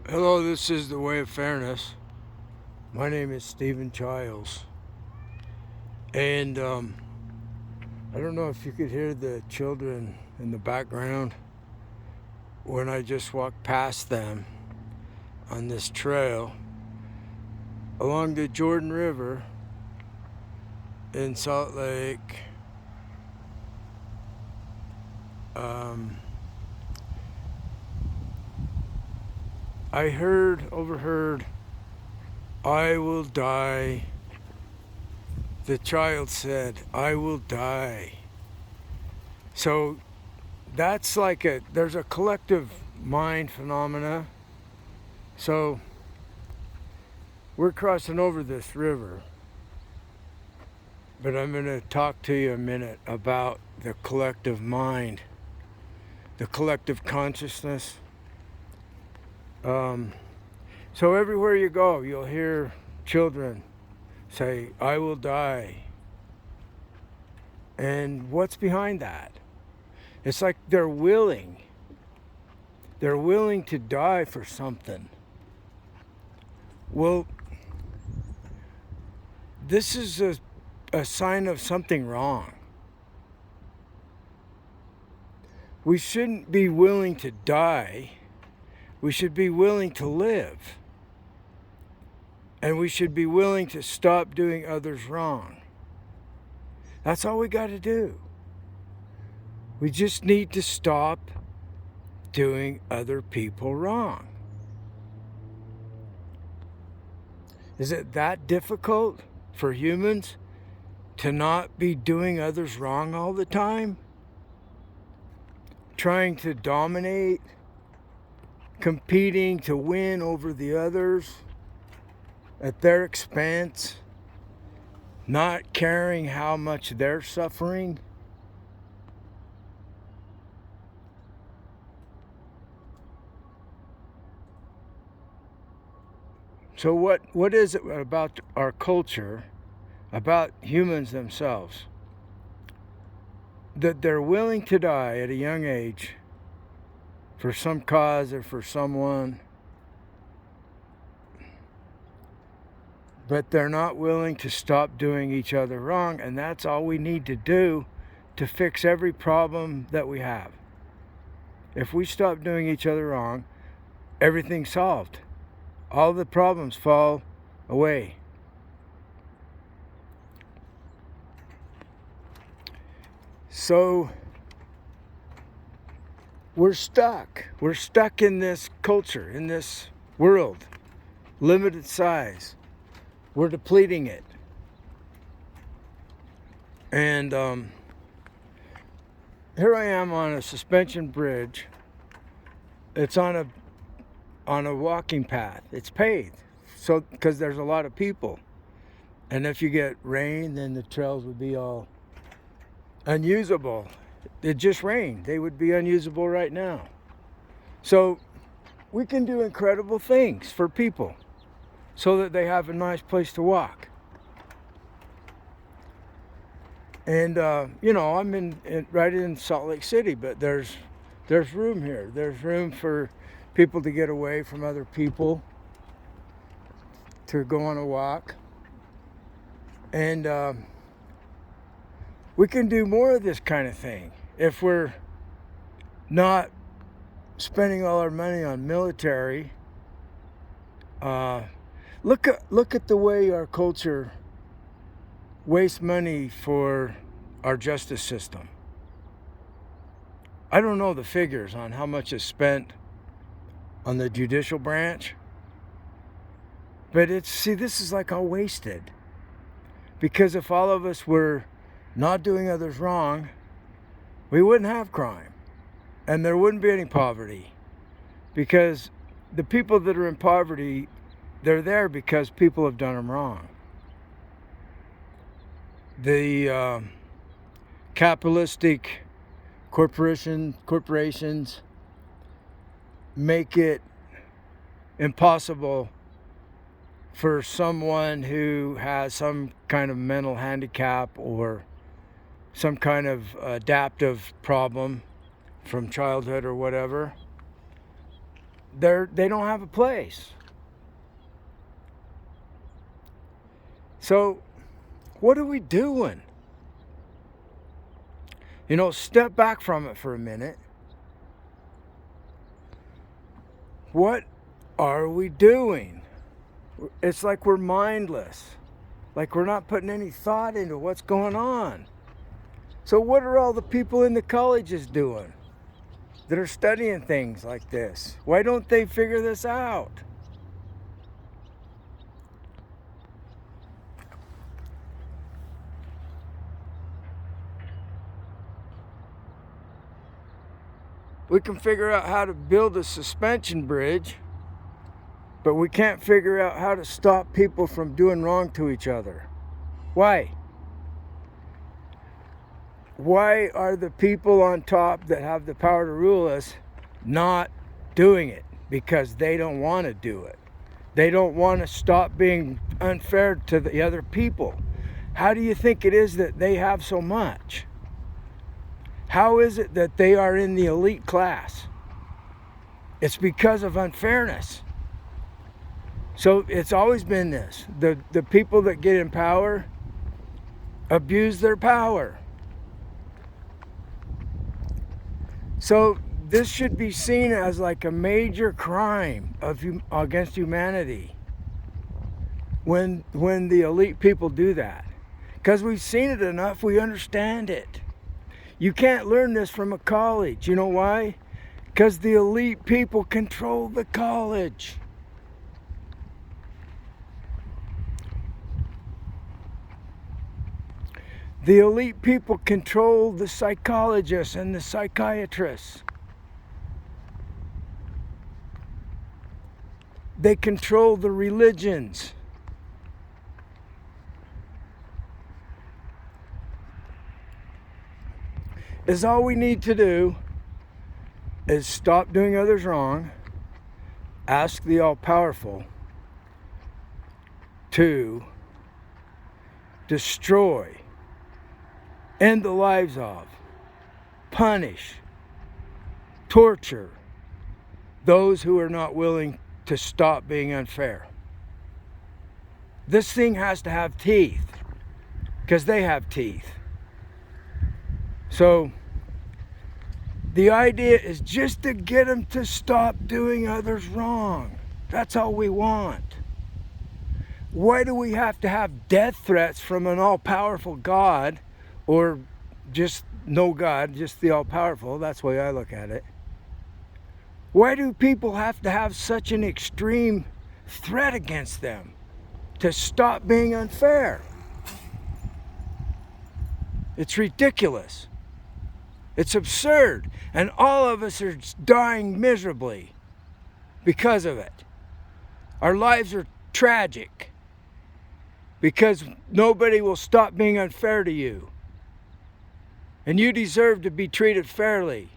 Hello, this is The Way of Fairness. My name is Stephen Childs. And I don't know if you could hear the children in the background when I just walked past them on this trail along the Jordan River in Salt Lake. I overheard, "I will die." The child said, "I will die." So that's there's a collective mind phenomena. So we're crossing over this river, but I'm going to talk to you a minute about the collective mind, the collective consciousness. So everywhere you go, you'll hear children say, "I will die." And what's behind that? It's like they're willing to die for something. Well, this is a sign of something wrong. We shouldn't be willing to die. We should be willing to live. And we should be willing to stop doing others wrong. That's all we got to do. We just need to stop doing other people wrong. Is it that difficult for humans to not be doing others wrong all the time? Trying to dominate, competing to win over the others at their expense, not caring how much they're suffering? So what is it about our culture, about humans themselves, that they're willing to die at a young age for some cause or for someone, but they're not willing to stop doing each other wrong? And that's all we need to do to fix every problem that we have. If we stop doing each other wrong, everything's solved. All the problems fall away. So we're stuck. We're stuck in this culture, in this world, limited size. We're depleting it. And here I am on a suspension bridge. It's on a walking path. It's paved, so because there's a lot of people. And if you get rain, then the trails would be all unusable. It just rained. They would be unusable right now. So we can do incredible things for people so that they have a nice place to walk. And I'm right in Salt Lake City, but there's room here. There's room for people to get away from other people, to go on a walk. And we can do more of this kind of thing if we're not spending all our money on military. Look at the way our culture wastes money for our justice system. I don't know the figures on how much is spent on the judicial branch, but this is like all wasted. Because if all of us were not doing others wrong, we wouldn't have crime, and there wouldn't be any poverty. Because the people that are in poverty, they're there because people have done them wrong. The capitalistic corporations make it impossible for someone who has some kind of mental handicap or some kind of adaptive problem from childhood or whatever. they don't have a place. So what are we doing? You know, step back from it for a minute. What are we doing? It's like we're mindless. Like we're not putting any thought into what's going on. So what are all the people in the colleges doing that are studying things like this? Why don't they figure this out? We can figure out how to build a suspension bridge, but we can't figure out how to stop people from doing wrong to each other. Why? Why are the people on top that have the power to rule us not doing it? Because they don't want to do it. They don't want to stop being unfair to the other people. How do you think it is that they have so much? How is it that they are in the elite class? It's because of unfairness. So it's always been this. The people that get in power abuse their power. So this should be seen as like a major crime against humanity when the elite people do that. Because we've seen it enough, we understand it. You can't learn this from a college. You know why? Because the elite people control the college. The elite people control the psychologists and the psychiatrists. They control the religions. Is all we need to do is stop doing others wrong, ask the all-powerful to destroy, end the lives of, punish, torture those who are not willing to stop being unfair. This thing has to have teeth, because they have teeth. So the idea is just to get them to stop doing others wrong. That's all we want. Why do we have to have death threats from an all-powerful God, or just no God, just the all-powerful? That's the way I look at it. Why do people have to have such an extreme threat against them to stop being unfair? It's ridiculous. It's absurd. And all of us are dying miserably because of it. Our lives are tragic because nobody will stop being unfair to you. And you deserve to be treated fairly.